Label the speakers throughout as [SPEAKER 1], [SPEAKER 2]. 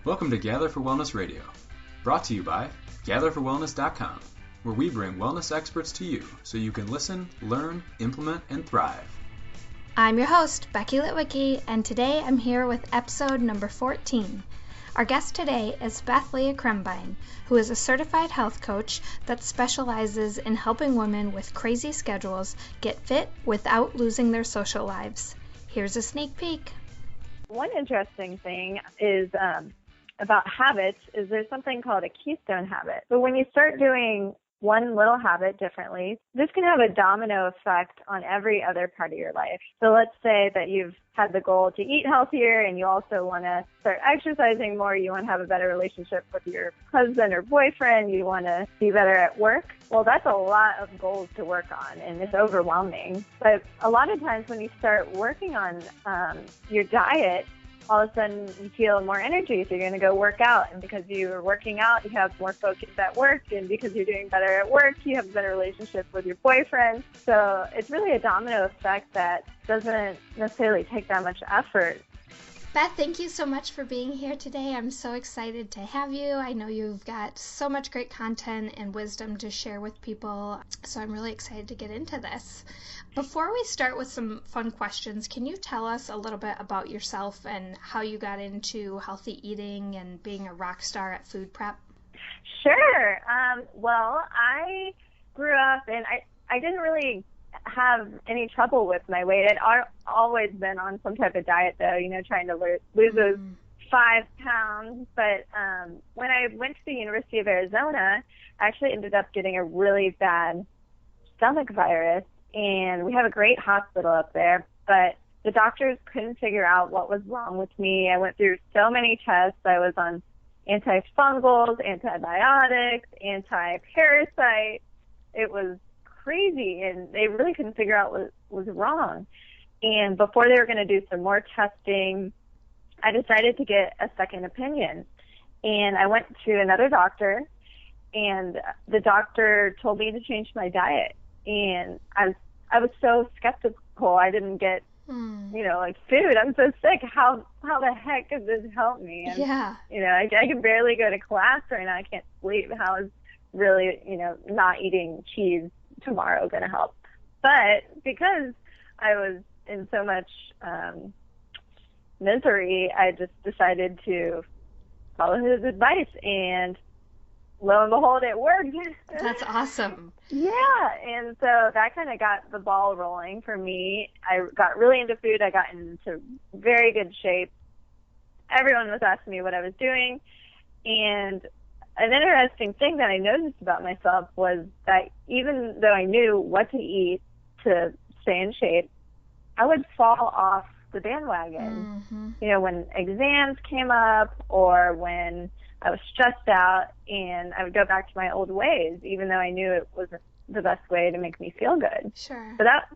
[SPEAKER 1] Welcome to Gather for Wellness Radio, brought to you by gatherforwellness.com, where we bring wellness experts to you so you can listen, learn, implement, and thrive.
[SPEAKER 2] I'm your host, Becky Litwicki, and today I'm here with episode number 14. Our guest today is Beth Leah Krumbein, who is a certified health coach that specializes in helping women with crazy schedules get fit without losing their social lives. Here's a sneak peek.
[SPEAKER 3] One interesting thing is about habits is there's something called a keystone habit. So when you start doing one little habit differently, this can have a domino effect on every other part of your life. So let's say that you've had the goal to eat healthier and you also want to start exercising more, you want to have a better relationship with your husband or boyfriend, you want to be better at work. Well, that's a lot of goals to work on and it's overwhelming. But a lot of times when you start working on your diet, all of a sudden you feel more energy, so you're going to go work out. And because you're working out, you have more focus at work. And because you're doing better at work, you have a better relationship with your boyfriend. So it's really a domino effect that doesn't necessarily take that much effort.
[SPEAKER 2] Beth, thank you so much for being here today. I'm so excited to have you. I know you've got so much great content and wisdom to share with people, so I'm really excited to get into this. Before we start with some fun questions, can you tell us a little bit about yourself and how you got into healthy eating and being a rock star at food prep?
[SPEAKER 3] Sure. Well, I grew up and I didn't really have any trouble with my weight. I'd always been on some type of diet, though, trying to lose those 5 pounds. But when I went to the University of Arizona, I actually ended up getting a really bad stomach virus. And we have a great hospital up there, but the doctors couldn't figure out what was wrong with me. I went through so many tests. I was on antifungals, antibiotics, anti-parasite. It was crazy, and they really couldn't figure out what was wrong. And before they were going to do some more testing, I decided to get a second opinion. And I went to another doctor, and the doctor told me to change my diet. And I was so skeptical. I didn't get, food. I'm so sick. How the heck could this help me? And,
[SPEAKER 2] yeah.
[SPEAKER 3] I can barely go to class right now. I can't sleep. How is really, not eating cheese tomorrow going to help? But because I was in so much misery, I just decided to follow his advice, and lo and behold, it worked.
[SPEAKER 2] That's awesome.
[SPEAKER 3] Yeah, and so that kind of got the ball rolling for me. I got really into food. I got into very good shape. Everyone was asking me what I was doing, and an interesting thing that I noticed about myself was that even though I knew what to eat to stay in shape, I would fall off the bandwagon. Mm-hmm. When exams came up or when I was stressed out, and I would go back to my old ways, even though I knew it wasn't the best way to make me feel good.
[SPEAKER 2] Sure.
[SPEAKER 3] So that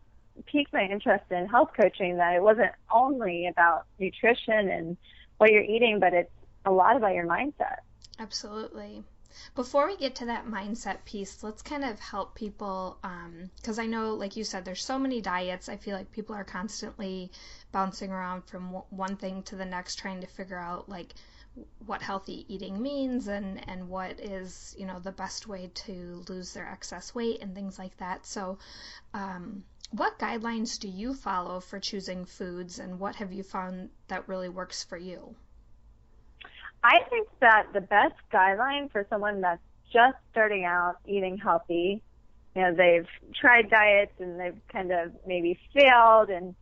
[SPEAKER 3] piqued my interest in health coaching, that it wasn't only about nutrition and what you're eating, but it's a lot about your mindset.
[SPEAKER 2] Absolutely. Before we get to that mindset piece, let's kind of help people, because I know, like you said, there's so many diets. I feel like people are constantly bouncing around from one thing to the next, trying to figure out, like, what healthy eating means and what is, the best way to lose their excess weight and things like that. So, what guidelines do you follow for choosing foods, and what have you found that really works for you?
[SPEAKER 3] I think that the best guideline for someone that's just starting out eating healthy, they've tried diets and they've kind of maybe failed and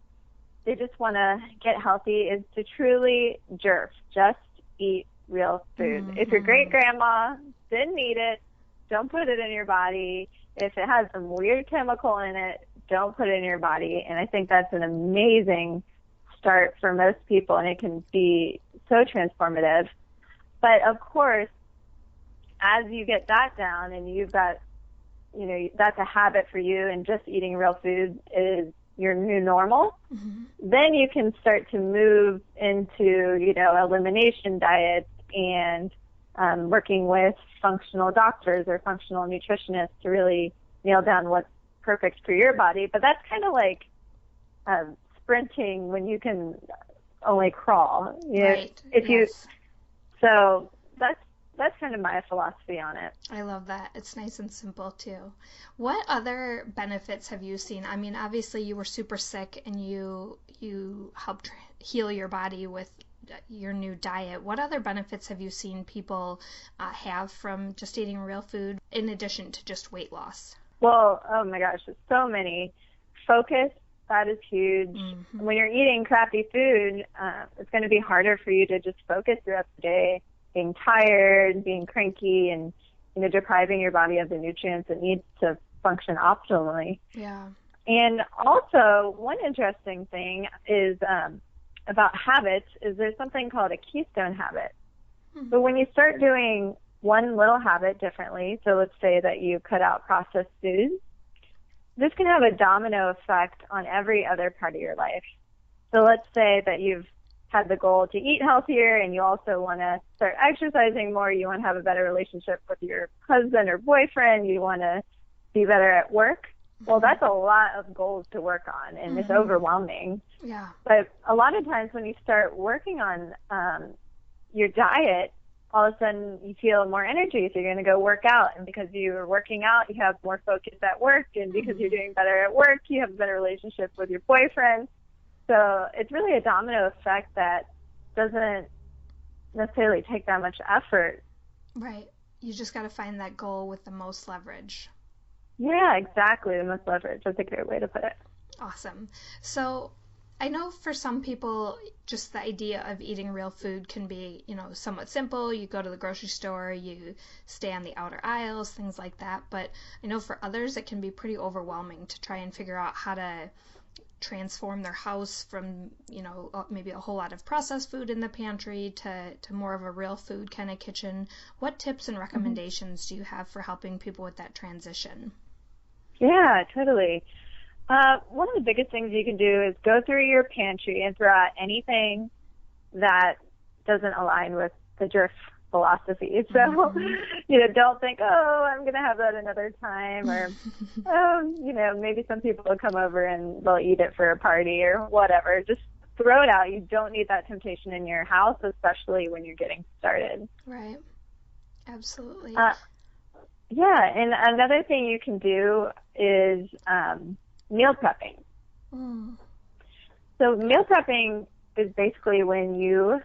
[SPEAKER 3] they just want to get healthy, is to truly JERF, just eat real food. Mm-hmm. If your great-grandma didn't eat it, don't put it in your body. If it has some weird chemical in it, don't put it in your body. And I think that's an amazing start for most people, and it can be so transformative. But of course, as you get that down and you've got, that's a habit for you, and just eating real food is your new normal, mm-hmm. then you can start to move into, elimination diets and working with functional doctors or functional nutritionists to really nail down what's perfect for your body. But that's kind of like sprinting when you can only crawl.
[SPEAKER 2] Right.
[SPEAKER 3] If you, So that's kind of my philosophy on it.
[SPEAKER 2] I love that. It's nice and simple too. What other benefits have you seen? I mean, obviously you were super sick and you helped heal your body with your new diet. What other benefits have you seen people have from just eating real food in addition to just weight loss?
[SPEAKER 3] Well, oh my gosh, there's so many. Focus, that is huge.
[SPEAKER 2] Mm-hmm.
[SPEAKER 3] When you're eating crappy food, it's going to be harder for you to just focus throughout the day, being tired, being cranky, and depriving your body of the nutrients it needs to function optimally.
[SPEAKER 2] Yeah.
[SPEAKER 3] And also, one interesting thing is about habits is there's something called a keystone habit. Mm-hmm. So when you start doing one little habit differently, so let's say that you cut out processed foods, this can have a domino effect on every other part of your life. So let's say that you've had the goal to eat healthier and you also want to start exercising more, you want to have a better relationship with your husband or boyfriend, you want to be better at work. Well, that's a lot of goals to work on, and it's overwhelming.
[SPEAKER 2] Yeah.
[SPEAKER 3] But a lot of times when you start working on your diet, all of a sudden you feel more energy, so you're going to go work out. And because you're working out, you have more focus at work. And because you're doing better at work, you have a better relationship with your boyfriend. So it's really a domino effect that doesn't necessarily take that much effort.
[SPEAKER 2] Right. You just got to find that goal with the most leverage.
[SPEAKER 3] Yeah, exactly. The most leverage. That's a great way to put it.
[SPEAKER 2] Awesome. So I know for some people, just the idea of eating real food can be, somewhat simple. You go to the grocery store, you stay on the outer aisles, things like that. But I know for others, it can be pretty overwhelming to try and figure out how to transform their house from, maybe a whole lot of processed food in the pantry to more of a real food kind of kitchen. What tips and recommendations do you have for helping people with that transition?
[SPEAKER 3] Yeah, totally. One of the biggest things you can do is go through your pantry and throw out anything that doesn't align with the JERF philosophy. So, don't think, I'm going to have that another time, or, maybe some people will come over and they'll eat it for a party or whatever. Just throw it out. You don't need that temptation in your house, especially when you're getting started.
[SPEAKER 2] Right. Absolutely.
[SPEAKER 3] Yeah, and another thing you can do is meal prepping. So meal prepping is basically when you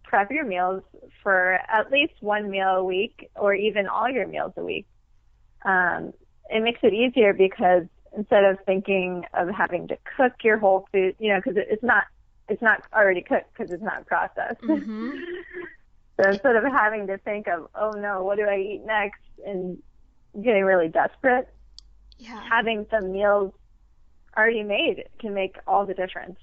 [SPEAKER 3] prep your meals for at least one meal a week or even all your meals a week. It makes it easier because instead of thinking of having to cook your whole food, because it's not already cooked because it's not processed.
[SPEAKER 2] Mm-hmm.
[SPEAKER 3] So instead of having to think of, oh no, what do I eat next, and getting really desperate, having some meals already made can make all the difference.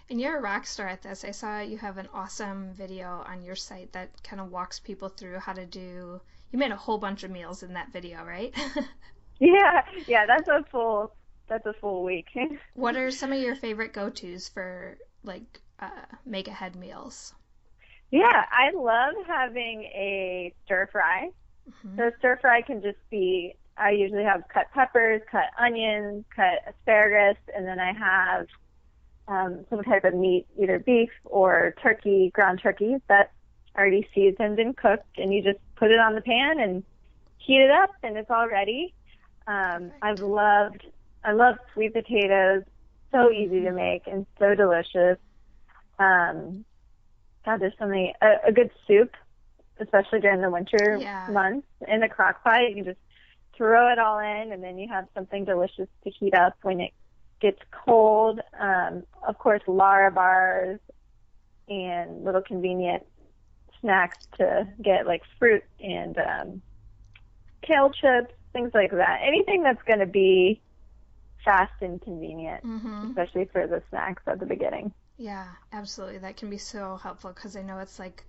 [SPEAKER 2] And you're a rock star at this. I saw you have an awesome video on your site that kind of walks people through how to do. You made a whole bunch of meals in that video, right?
[SPEAKER 3] Yeah, that's a full week.
[SPEAKER 2] What are some of your favorite go-tos for make ahead meals?
[SPEAKER 3] Yeah, I love having a stir fry. Mm-hmm. So stir fry can just be, I usually have cut peppers, cut onions, cut asparagus, and then I have some type of meat, either beef or turkey, ground turkey, that's already seasoned and cooked, and you just put it on the pan and heat it up, and it's all ready. I love sweet potatoes, so easy to make and so delicious. God, there's so many. A good soup, especially during the winter months, in the crock pot, you can just throw it all in, and then you have something delicious to heat up when it gets cold. Of course, Lara bars and little convenient snacks to get, like fruit and kale chips, things like that. Anything that's going to be fast and convenient, especially for the snacks at the beginning.
[SPEAKER 2] Yeah, absolutely. That can be so helpful because I know it's like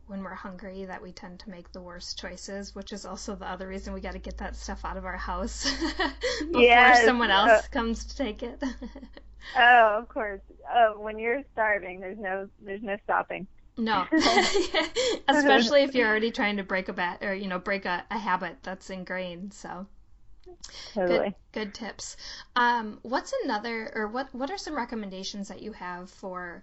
[SPEAKER 2] when we're hungry that we tend to make the worst choices, which is also the other reason we got to get that stuff out of our house before someone else comes to take it.
[SPEAKER 3] Oh, of course. When you're starving, there's no stopping.
[SPEAKER 2] No, especially if you're already trying to break a habit that's ingrained. So.
[SPEAKER 3] Totally.
[SPEAKER 2] Good tips. What's what are some recommendations that you have for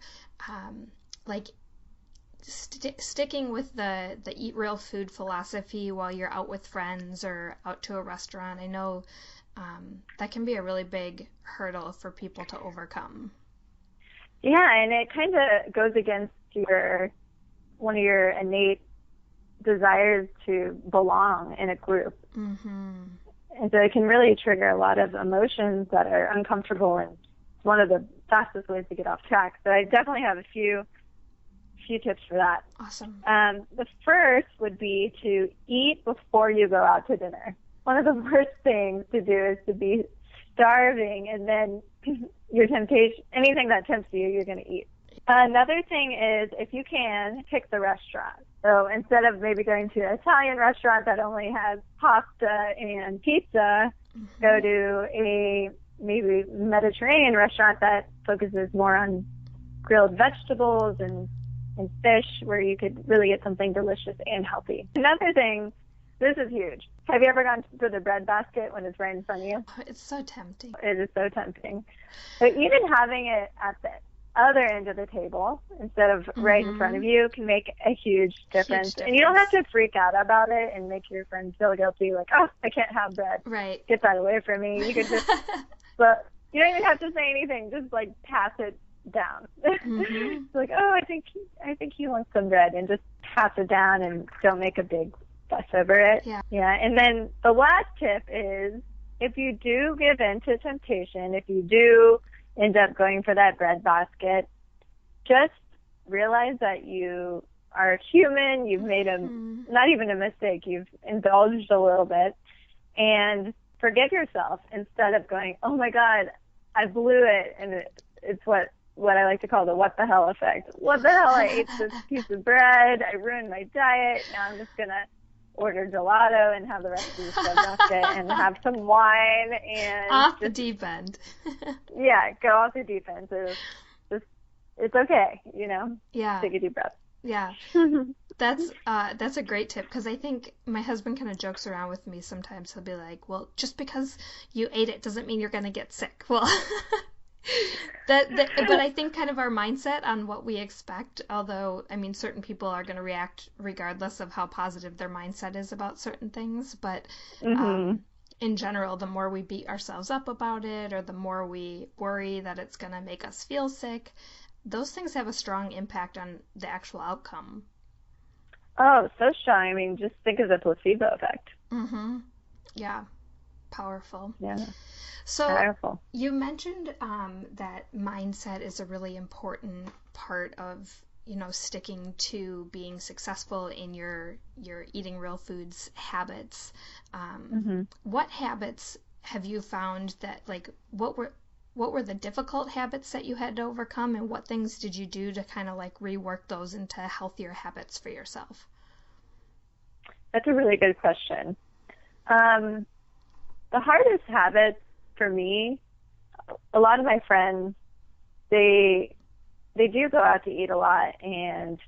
[SPEAKER 2] sticking with the eat real food philosophy while you're out with friends or out to a restaurant, I know that can be a really big hurdle for people to overcome.
[SPEAKER 3] Yeah, and it kind of goes against one of your innate desires to belong in a group.
[SPEAKER 2] Mm-hmm.
[SPEAKER 3] And so it can really trigger a lot of emotions that are uncomfortable, and it's one of the fastest ways to get off track. So I definitely have a few tips for that.
[SPEAKER 2] Awesome.
[SPEAKER 3] The first would be to eat before you go out to dinner. One of the worst things to do is to be starving, and then your temptation, anything that tempts you, you're going to eat. Another thing is, if you can, pick the restaurant. So instead of maybe going to an Italian restaurant that only has pasta and pizza, go to a maybe Mediterranean restaurant that focuses more on grilled vegetables and fish, where you could really get something delicious and healthy. Another thing, this is huge. Have you ever gone for the bread basket when it's right in front of you?
[SPEAKER 2] It's so tempting.
[SPEAKER 3] It is so tempting. But even having it at the other end of the table instead of right in front of you can make a huge difference. And you don't have to freak out about it and make your friends feel guilty, like, oh, I can't have bread.
[SPEAKER 2] Right.
[SPEAKER 3] Get that away from me. You could just, but you don't even have to say anything. Just like pass it down. It's like, oh, I think he wants some bread, and just pass it down and don't make a big fuss over it. Yeah. And then the last tip is, if you do give in to temptation, if you do end up going for that bread basket, just realize that you are human. You've made not even a mistake. You've indulged a little bit, and forgive yourself instead of going, oh my God, I blew it. And it's what I like to call the what the hell effect. What the hell? I ate this piece of bread. I ruined my diet. Now I'm just going to order gelato and have the rest of the bread basket and have some wine and
[SPEAKER 2] off the deep end.
[SPEAKER 3] Yeah, go off the deep end. So it's okay,
[SPEAKER 2] Yeah.
[SPEAKER 3] Take a deep breath.
[SPEAKER 2] Yeah. That's a great tip, because I think my husband kind of jokes around with me sometimes. He'll be like, well, just because you ate it doesn't mean you're going to get sick. Well, but I think kind of our mindset on what we expect, although, I mean, certain people are going to react regardless of how positive their mindset is about certain things. But in general, the more we beat ourselves up about it, or the more we worry that it's going to make us feel sick, those things have a strong impact on the actual outcome.
[SPEAKER 3] Oh, so strong. I mean, just think of the placebo effect.
[SPEAKER 2] Yeah. Powerful.
[SPEAKER 3] Yeah.
[SPEAKER 2] So
[SPEAKER 3] powerful.
[SPEAKER 2] You mentioned that mindset is a really important part of, sticking to being successful in your eating real foods habits. What habits have you found that, like, what were the difficult habits that you had to overcome, and what things did you do to kind of like rework those into healthier habits for yourself?
[SPEAKER 3] That's a really good question. The hardest habits for me, a lot of my friends, they do go out to eat a lot and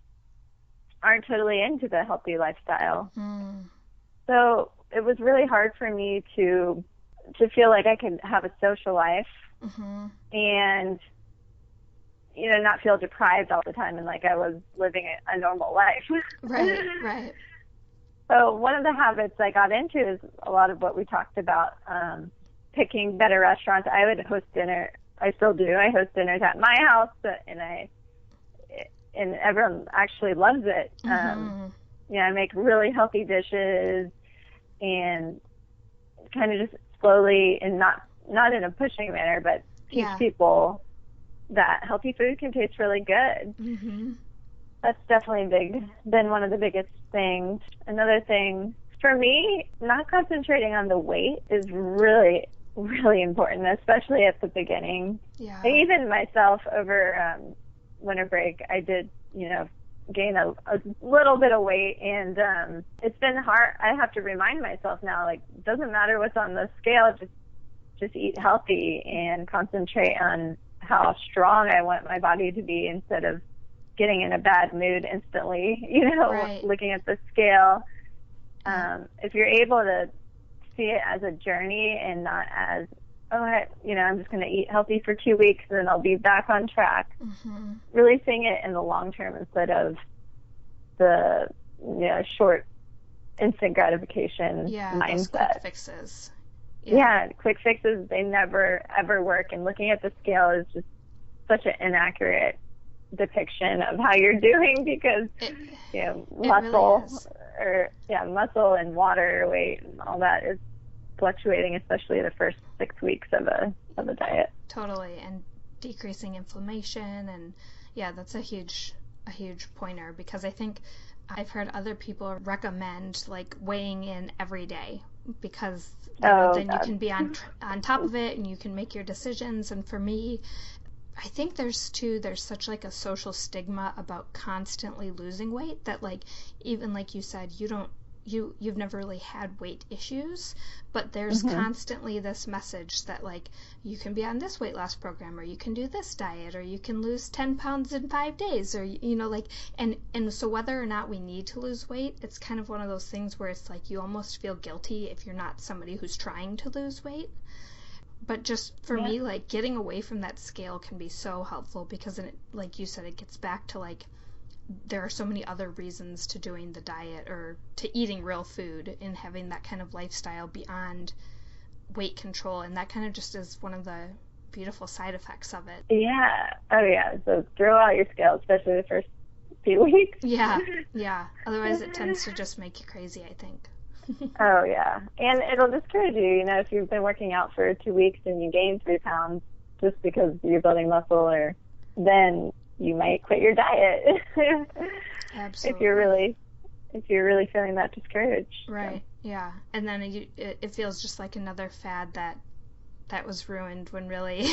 [SPEAKER 3] aren't totally into the healthy lifestyle. So it was really hard for me to feel like I could have a social life and not feel deprived all the time and like I was living a normal life.
[SPEAKER 2] Right.
[SPEAKER 3] So one of the habits I got into is a lot of what we talked about, picking better restaurants. I would host dinner. I still do. I host dinners at my house, and everyone actually loves it. I make really healthy dishes and kind of just slowly, and not in a pushing manner, but teach people that healthy food can taste really good. That's definitely been one of the biggest things. Another thing for me, not concentrating on the weight is really, really important, especially at the beginning.
[SPEAKER 2] Yeah.
[SPEAKER 3] Even myself over winter break, I did, gain a little bit of weight, and it's been hard. I have to remind myself now, like, it doesn't matter what's on the scale, just eat healthy and concentrate on how strong I want my body to be instead of getting in a bad mood instantly, looking at the scale. If you're able to see it as a journey and not as, I'm just going to eat healthy for 2 weeks and then I'll be back on track. Really seeing it in the long term instead of the short instant gratification mindset.
[SPEAKER 2] Those quick fixes.
[SPEAKER 3] Quick fixes, they never ever work, and looking at the scale is just such an inaccurate depiction of how you're doing, because muscle muscle and water weight and all that is fluctuating, especially the first 6 weeks of a diet.
[SPEAKER 2] Totally. And decreasing inflammation, and that's a huge pointer, because I think I've heard other people recommend like weighing in every day, because then you can be on top of it and you can make your decisions. And for me, I think there's such like a social stigma about constantly losing weight, that like, even like you said, you've never really had weight issues, but there's constantly this message that like you can be on this weight loss program, or you can do this diet, or you can lose 10 pounds in 5 days, or like, and so whether or not we need to lose weight, it's kind of one of those things where it's like you almost feel guilty if you're not somebody who's trying to lose weight. But just for me, like, getting away from that scale can be so helpful, because like you said, it gets back to like there are so many other reasons to doing the diet, or to eating real food and having that kind of lifestyle beyond weight control, and that kind of just is one of the beautiful side effects of it. So throw out your scale, especially the first few weeks. Otherwise it tends to just make you crazy, I think.
[SPEAKER 3] And it'll discourage you, if you've been working out for 2 weeks and you gain 3 pounds just because you're building muscle, or then you might quit your diet.
[SPEAKER 2] Absolutely.
[SPEAKER 3] if you're really feeling that discouraged.
[SPEAKER 2] Right. Yeah. And then it feels just like another fad that was ruined, when really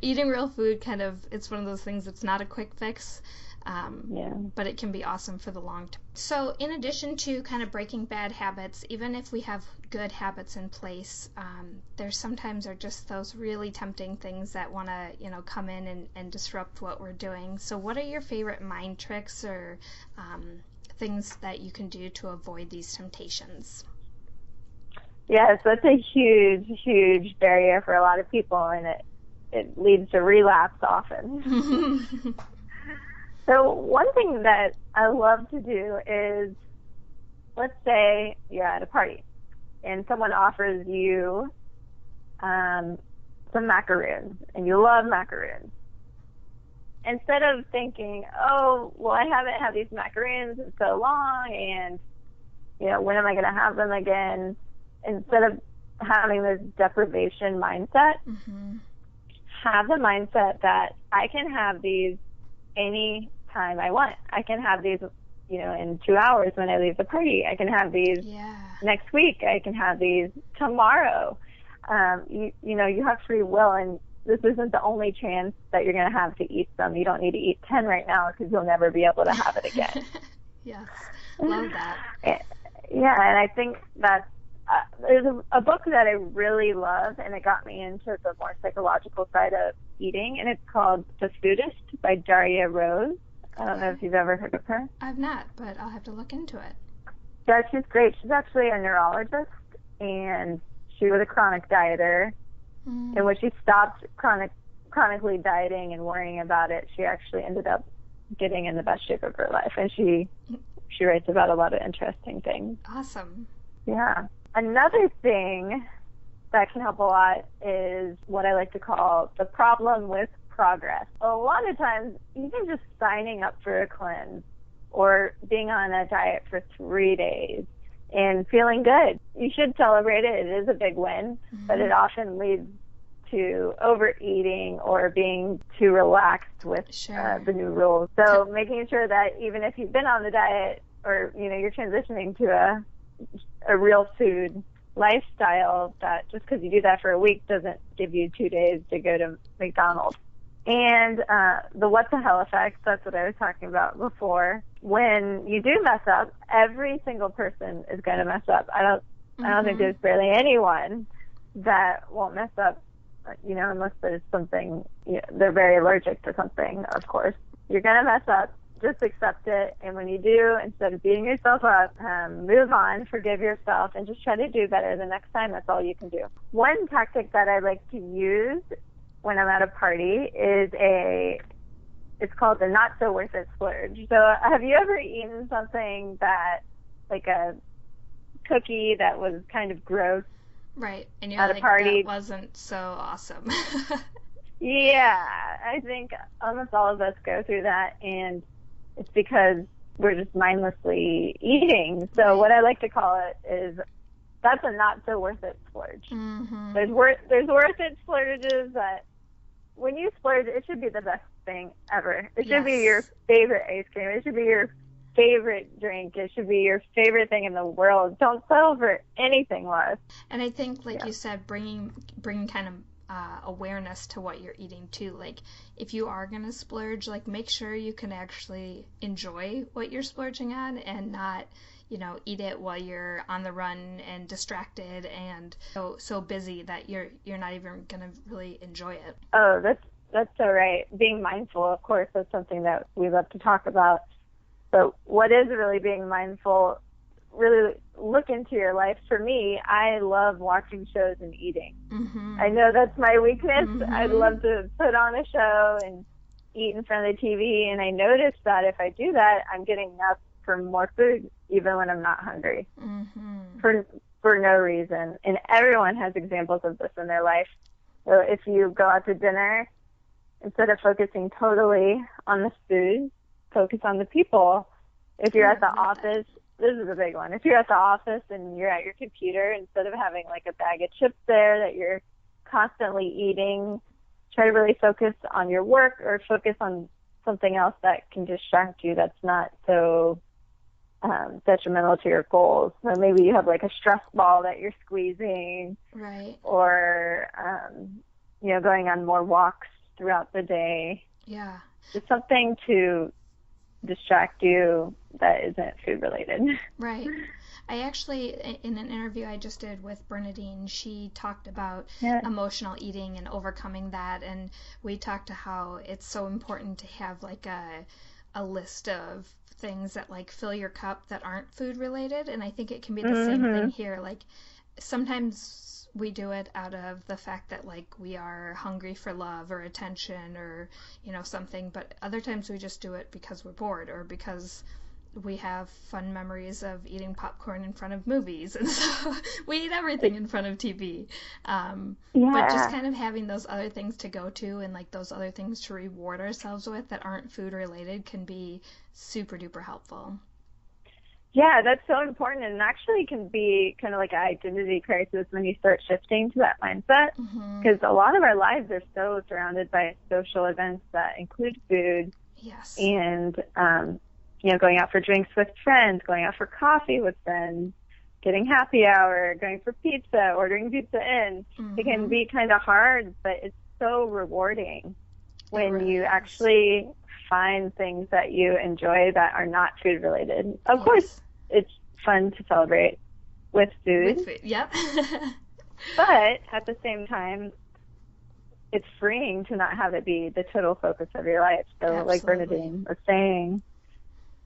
[SPEAKER 2] eating real food it's one of those things that's not a quick fix. But it can be awesome for the long term. So in addition to kind of breaking bad habits, even if we have good habits in place, there sometimes are just those really tempting things that want to, come in and disrupt what we're doing. So what are your favorite mind tricks, or things that you can do to avoid these temptations?
[SPEAKER 3] Yes, that's a huge, huge barrier for a lot of people, and it leads to relapse often. So one thing that I love to do is, let's say you're at a party and someone offers you some macaroons, and you love macaroons. Instead of thinking, oh, well, I haven't had these macaroons in so long, and, when am I going to have them again? Instead of having this deprivation mindset, have the mindset that I can have these any time I want. I can have these, in 2 hours when I leave the party. I can have these next week. I can have these tomorrow. You have free will, and this isn't the only chance that you're going to have to eat them. You don't need to eat 10 right now, because you'll never be able to have it again.
[SPEAKER 2] Yes, love that.
[SPEAKER 3] And I think that there's a book that I really love, and it got me into the more psychological side of eating, and it's called The Foodist by Daria Rose. I don't know if you've ever heard of her.
[SPEAKER 2] I've not, but I'll have to look into it.
[SPEAKER 3] Yeah, she's great. She's actually a neurologist, and she was a chronic dieter. And when she stopped chronically dieting and worrying about it, she actually ended up getting in the best shape of her life. And she writes about a lot of interesting things.
[SPEAKER 2] Awesome.
[SPEAKER 3] Yeah. Another thing that can help a lot is what I like to call the problem with progress. A lot of times, even just signing up for a cleanse or being on a diet for 3 days and feeling good, you should celebrate it. It is a big win, but it often leads to overeating or being too relaxed with the new rules. So making sure that even if you've been on the diet, or you're transitioning to a real food lifestyle, that just because you do that for a week doesn't give you 2 days to go to McDonald's. And the what the hell effect, that's what I was talking about before. When you do mess up, every single person is going to mess up. I don't think there's barely anyone that won't mess up, unless there's something, they're very allergic to something, of course. You're going to mess up. Just accept it. And when you do, instead of beating yourself up, move on, forgive yourself, and just try to do better the next time. That's all you can do. One tactic that I like to use when I'm at a party is a it's called the not so worth it splurge. So have you ever eaten something that, like a cookie that was kind of gross?
[SPEAKER 2] Right. And you're
[SPEAKER 3] at
[SPEAKER 2] like,
[SPEAKER 3] a party?
[SPEAKER 2] that wasn't so awesome.
[SPEAKER 3] Yeah, I think almost all of us go through that, and it's because we're just mindlessly eating. So what I like to call it is, that's a not so worth it splurge.
[SPEAKER 2] Mm-hmm.
[SPEAKER 3] There's worth it splurges that when you splurge, it should be the best thing ever. It should be your favorite ice cream. It should be your favorite drink. It should be your favorite thing in the world. Don't settle for anything less.
[SPEAKER 2] And I think, like you said, bringing kind of awareness to what you're eating too. Like, if you are gonna splurge, like, make sure you can actually enjoy what you're splurging on, and not, you know, eat it while you're on the run and distracted and so busy that you're not even gonna really enjoy it.
[SPEAKER 3] Oh, that's so right. Being mindful, of course, that's something that we love to talk about. But what is really being mindful? Really look into your life. For me, I love watching shows and eating.
[SPEAKER 2] Mm-hmm.
[SPEAKER 3] I know that's my weakness.
[SPEAKER 2] Mm-hmm.
[SPEAKER 3] I'd love to put on a show and eat in front of the TV, and I notice that if I do that, I'm getting enough for more food, even when I'm not hungry, for no reason. And everyone has examples of this in their life. So if you go out to dinner, instead of focusing totally on the food, focus on the people. If you're at the office, this is a big one. If you're at the office and you're at your computer, instead of having like a bag of chips there that you're constantly eating, try to really focus on your work, or focus on something else that can distract you that's not so detrimental to your goals. So maybe you have like a stress ball that you're squeezing,
[SPEAKER 2] right?
[SPEAKER 3] Or you know, going on more walks throughout the day.
[SPEAKER 2] Yeah,
[SPEAKER 3] just something to distract you that isn't food related.
[SPEAKER 2] Right. I actually, in an interview I just did with Bernadine, she talked about emotional eating and overcoming that, and we talked to how it's so important to have like a list of things that like fill your cup that aren't food related. And I think it can be the same thing here. Like, sometimes we do it out of the fact that like we are hungry for love or attention or, you know, something, but other times we just do it because we're bored, or because we have fun memories of eating popcorn in front of movies, and so we eat everything in front of TV. But just kind of having those other things to go to, and like those other things to reward ourselves with that aren't food related, can be super duper helpful.
[SPEAKER 3] Yeah, that's so important, and actually can be kind of like an identity crisis when you start shifting to that mindset, because a lot of our lives are so surrounded by social events that include food.
[SPEAKER 2] Yes.
[SPEAKER 3] And you know, going out for drinks with friends, going out for coffee with friends, getting happy hour, going for pizza, ordering pizza in. It can be kind of hard, but it's so rewarding when you actually find things that you enjoy that are not food related. Of course, it's fun to celebrate with food.
[SPEAKER 2] Yep.
[SPEAKER 3] But at the same time, it's freeing to not have it be the total focus of your life. So like Bernadine was saying,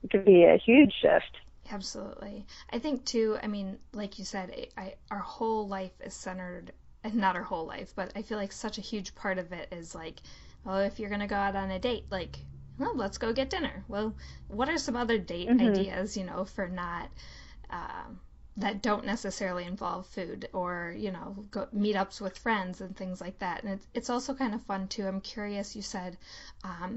[SPEAKER 3] it could be a huge shift.
[SPEAKER 2] Absolutely. I think too, I mean, like you said, our whole life is centered, and not our whole life, but I feel like such a huge part of it is like, well, if you're going to go out on a date, like, well, let's go get dinner. Well, what are some other date ideas, you know, for not, that don't necessarily involve food, or, you know, meetups with friends and things like that. And it's also kind of fun too. I'm curious, you said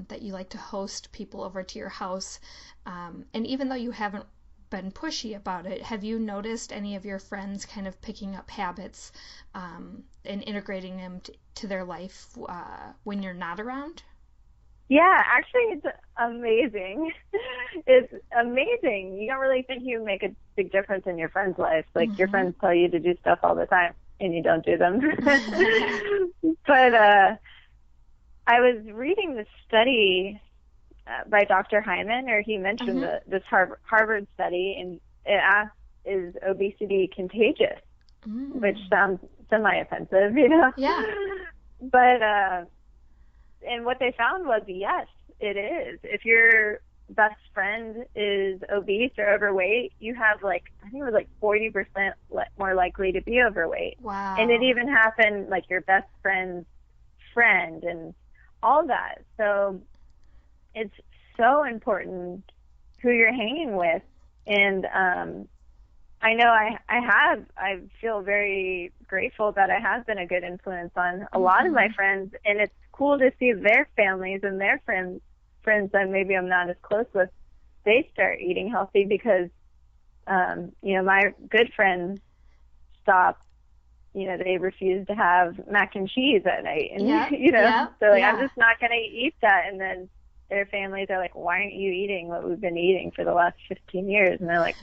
[SPEAKER 2] that you like to host people over to your house. And even though you haven't been pushy about it, have you noticed any of your friends kind of picking up habits and integrating them to their life when you're not around?
[SPEAKER 3] Yeah, actually, it's amazing. It's amazing. You don't really think you make a big difference in your friends' lives. Like, your friends tell you to do stuff all the time, and you don't do them. But I was reading this study by Dr. Hyman, or he mentioned this Harvard study, and it asked, is obesity contagious? Which sounds semi-offensive, you know?
[SPEAKER 2] Yeah.
[SPEAKER 3] But and what they found was, yes, it is. If your best friend is obese or overweight, you have like, I think it was like 40% more likely to be overweight.
[SPEAKER 2] Wow.
[SPEAKER 3] And it even happened like your best friend's friend and all that. So it's so important who you're hanging with. And I know I feel very grateful that I have been a good influence on a lot of my friends, and it's cool to see their families and their friends that maybe I'm not as close with, they start eating healthy because, my good friends stop, they refuse to have mac and cheese at night. And, so I'm just not going to eat that. And then their families are like, why aren't you eating what we've been eating for the last 15 years? And they're like,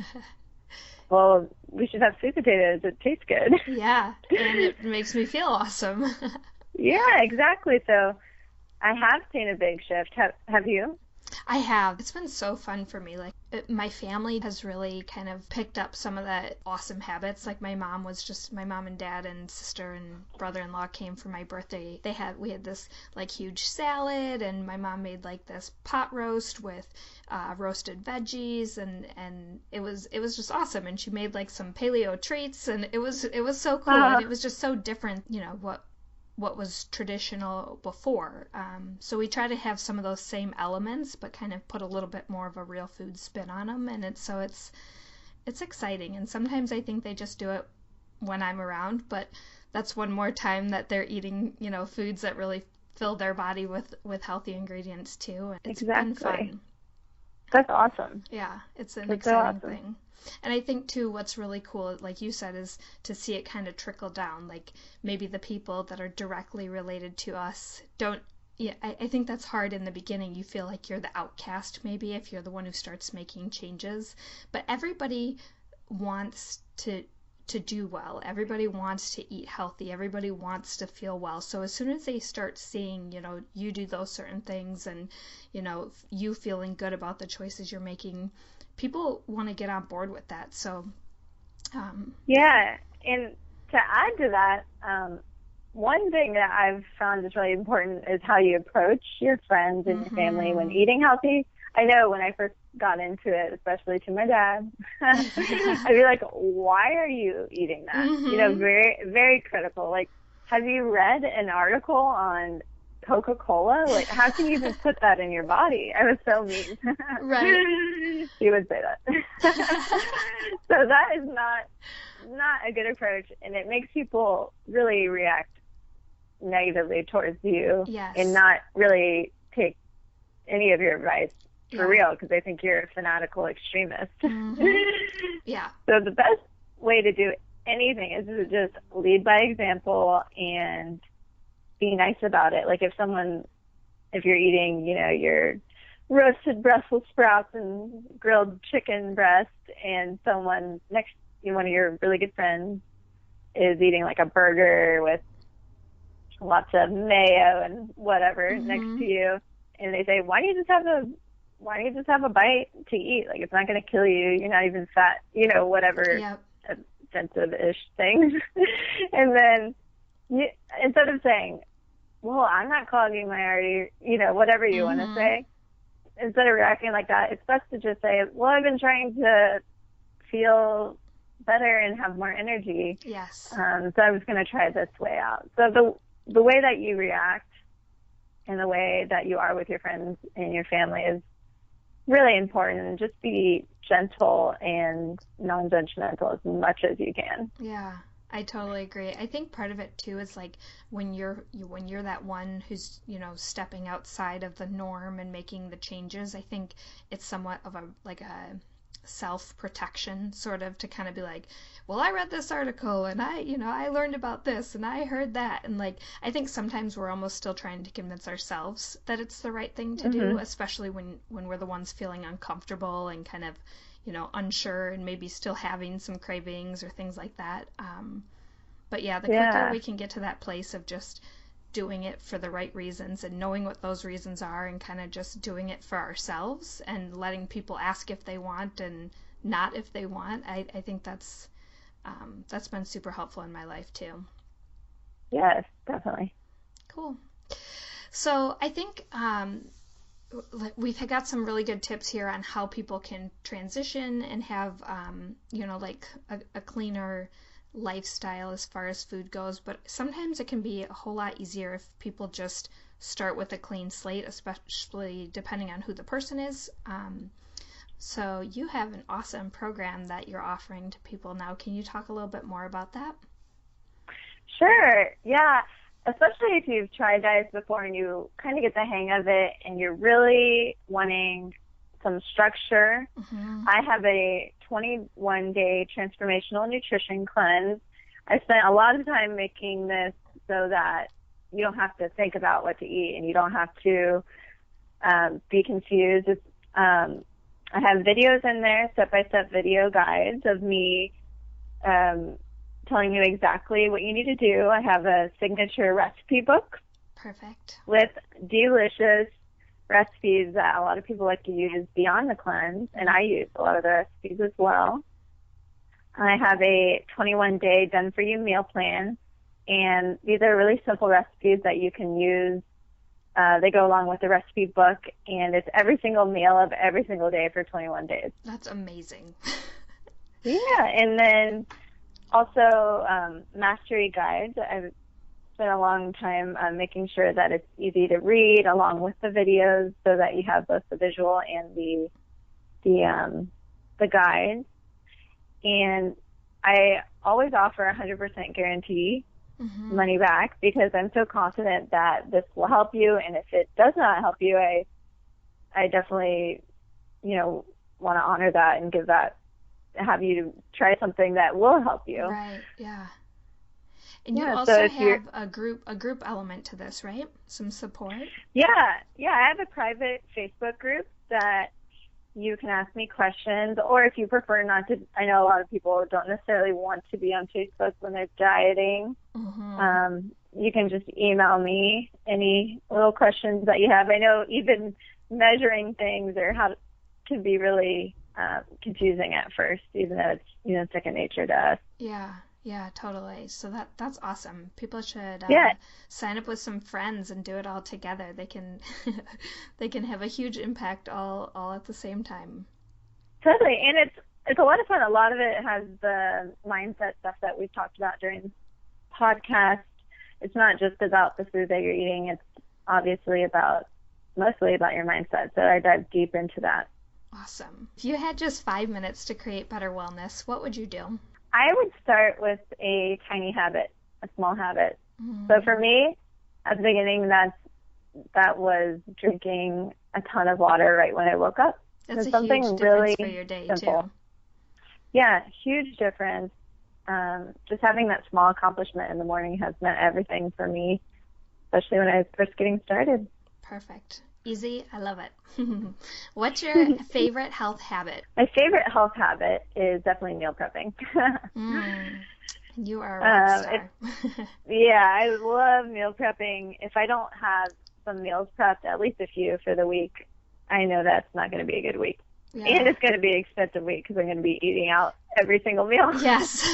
[SPEAKER 3] well, we should have sweet potatoes. It tastes good.
[SPEAKER 2] Yeah, and it makes me feel awesome.
[SPEAKER 3] Yeah, exactly. So I have seen a big shift. Have you?
[SPEAKER 2] I have. It's been so fun for me. Like, my family has really kind of picked up some of the awesome habits. Like, my mom and dad and sister and brother-in-law came for my birthday. We had this like huge salad, and my mom made like this pot roast with roasted veggies, and it was just awesome. And she made like some paleo treats, and it was so cool. And it was just so different, what was traditional before. So we try to have some of those same elements, but kind of put a little bit more of a real food spin on them. And it's exciting. And sometimes I think they just do it when I'm around, but that's one more time that they're eating, foods that really fill their body with healthy ingredients too. And it's been fun.
[SPEAKER 3] That's awesome.
[SPEAKER 2] Yeah, it's an exciting thing. And I think, too, what's really cool, like you said, is to see it kind of trickle down. Like, maybe the people that are directly related to us don't... Yeah, I think that's hard in the beginning. You feel like you're the outcast, maybe, if you're the one who starts making changes. But everybody wants to do well. Everybody wants to eat healthy. Everybody wants to feel well. So as soon as they start seeing, you do those certain things and, you feeling good about the choices you're making, people want to get on board with that. So,
[SPEAKER 3] yeah. And to add to that, one thing that I've found is really important is how you approach your friends and your family when eating healthy. I know when I first got into it, especially to my dad, I'd be like, why are you eating that? Very, very critical. Like, have you read an article on Coca-Cola? Like, how can you even put that in your body? I was so mean.
[SPEAKER 2] Right.
[SPEAKER 3] She would say that. So that is not a good approach, and it makes people really react negatively towards you.
[SPEAKER 2] Yes.
[SPEAKER 3] And not really take any of your advice for real, because they think you're a fanatical extremist.
[SPEAKER 2] Yeah.
[SPEAKER 3] So the best way to do anything is to just lead by example and be nice about it. Like, if you're eating, your roasted Brussels sprouts and grilled chicken breast, and someone one of your really good friends is eating like a burger with lots of mayo and whatever next to you, and they say, why don't you just have a bite to eat? Like, it's not going to kill you. You're not even fat, whatever offensive-ish things. And then instead of saying, well, I'm not clogging my artery, whatever you want to say, instead of reacting like that, it's best to just say, well, I've been trying to feel better and have more energy.
[SPEAKER 2] Yes.
[SPEAKER 3] So I was going to try this way out. So the way that you react and the way that you are with your friends and your family is really important. And just be gentle and non-judgmental as much as you can.
[SPEAKER 2] Yeah, I totally agree. I think part of it too is like when you're that one who's stepping outside of the norm and making the changes. I think it's somewhat of a self-protection sort of, to kind of be like, well, I read this article and I learned about this and I heard that, and like I think sometimes we're almost still trying to convince ourselves that it's the right thing to do, especially when we're the ones feeling uncomfortable and kind of unsure and maybe still having some cravings or things like that. But yeah, the quicker we can get to that place of just doing it for the right reasons and knowing what those reasons are and kind of just doing it for ourselves and letting people ask if they want and not if they want, I think that's been super helpful in my life too.
[SPEAKER 3] Yes, definitely.
[SPEAKER 2] Cool. So I think we've got some really good tips here on how people can transition and have like a cleaner lifestyle as far as food goes, but sometimes it can be a whole lot easier if people just start with a clean slate, especially depending on who the person is. So you have an awesome program that you're offering to people now. Can you talk a little bit more about that?
[SPEAKER 3] Sure. Yeah. Especially if you've tried diets before and you kind of get the hang of it and you're really wanting some structure. Mm-hmm. I have a 21-day transformational nutrition cleanse. I spent a lot of time making this so that you don't have to think about what to eat and you don't have to be confused. I have videos in there, step-by-step video guides of me telling you exactly what you need to do. I have a signature recipe book.
[SPEAKER 2] Perfect.
[SPEAKER 3] With delicious recipes that a lot of people like to use beyond the cleanse, and I use a lot of the recipes as well. I have a 21-day done-for-you meal plan, and these are really simple recipes that you can use. They go along with the recipe book, and it's every single meal of every single day for 21 days.
[SPEAKER 2] That's amazing.
[SPEAKER 3] Yeah, and then also mastery guides. I've spent a long time making sure that it's easy to read along with the videos so that you have both the visual and the guides. And I always offer a 100% guarantee money back because I'm so confident that this will help you. And if it does not help you, I definitely, want to honor that and have you try something that will help you.
[SPEAKER 2] Right. Yeah. And you also have a group element to this, right? Some support?
[SPEAKER 3] Yeah. I have a private Facebook group that you can ask me questions, or if you prefer not to. I know a lot of people don't necessarily want to be on Facebook when they're dieting. Mm-hmm. You can just email me any little questions that you have. I know even measuring things can be really confusing at first, even though it's second nature to us.
[SPEAKER 2] Yeah, totally. So that's awesome. People should sign up with some friends and do it all together. They can they can have a huge impact all at the same time.
[SPEAKER 3] Totally, and it's a lot of fun. A lot of it has the mindset stuff that we've talked about during the podcast. It's not just about the food that you're eating. It's obviously mostly about your mindset. So I dive deep into that.
[SPEAKER 2] Awesome. If you had just 5 minutes to create better wellness, what would you do?
[SPEAKER 3] I would start with a tiny habit, a small habit. Mm-hmm. So for me, at the beginning, that was drinking a ton of water right when I woke up.
[SPEAKER 2] That's a huge difference really for your day,
[SPEAKER 3] simple.
[SPEAKER 2] Too.
[SPEAKER 3] Yeah, huge difference. Just having that small accomplishment in the morning has meant everything for me, especially when I was first getting started.
[SPEAKER 2] Perfect. Easy. I love it. What's your favorite health habit?
[SPEAKER 3] My favorite health habit is definitely meal prepping.
[SPEAKER 2] You are a rock star.
[SPEAKER 3] Yeah, I love meal prepping. If I don't have some meals prepped, at least a few for the week, I know that's not going to be a good week. Yeah. And it's going to be an expensive week because I'm going to be eating out every single meal.
[SPEAKER 2] Yes.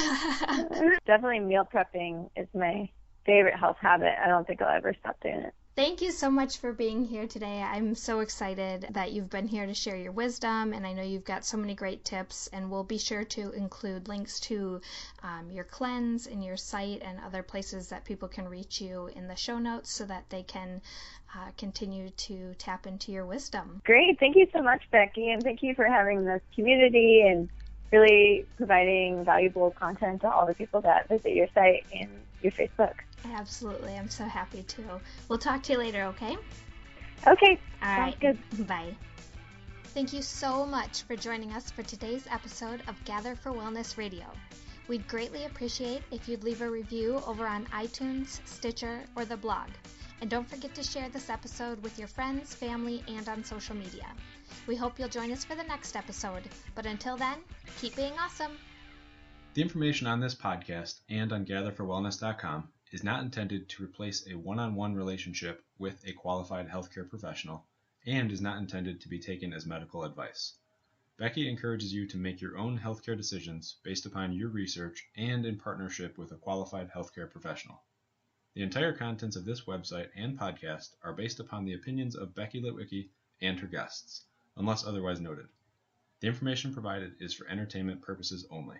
[SPEAKER 3] Definitely meal prepping is my favorite health habit. I don't think I'll ever stop doing it.
[SPEAKER 2] Thank you so much for being here today. I'm so excited that you've been here to share your wisdom, and I know you've got so many great tips, and we'll be sure to include links to your cleanse and your site and other places that people can reach you in the show notes so that they can continue to tap into your wisdom.
[SPEAKER 3] Great. Thank you so much, Becky, and thank you for having this community and really providing valuable content to all the people that visit your site and your Facebook.
[SPEAKER 2] Absolutely. I'm so happy to. We'll talk to you later, okay?
[SPEAKER 3] Okay.
[SPEAKER 2] All
[SPEAKER 3] Sounds
[SPEAKER 2] right.
[SPEAKER 3] Good.
[SPEAKER 2] Bye. Thank you so much for joining us for today's episode of Gather for Wellness Radio. We'd greatly appreciate if you'd leave a review over on iTunes, Stitcher, or the blog. And don't forget to share this episode with your friends, family, and on social media. We hope you'll join us for the next episode. But until then, keep being awesome.
[SPEAKER 1] The information on this podcast and on gatherforwellness.com is not intended to replace a one-on-one relationship with a qualified healthcare professional and is not intended to be taken as medical advice. Becky encourages you to make your own healthcare decisions based upon your research and in partnership with a qualified healthcare professional. The entire contents of this website and podcast are based upon the opinions of Becky Litwicki and her guests, unless otherwise noted. The information provided is for entertainment purposes only.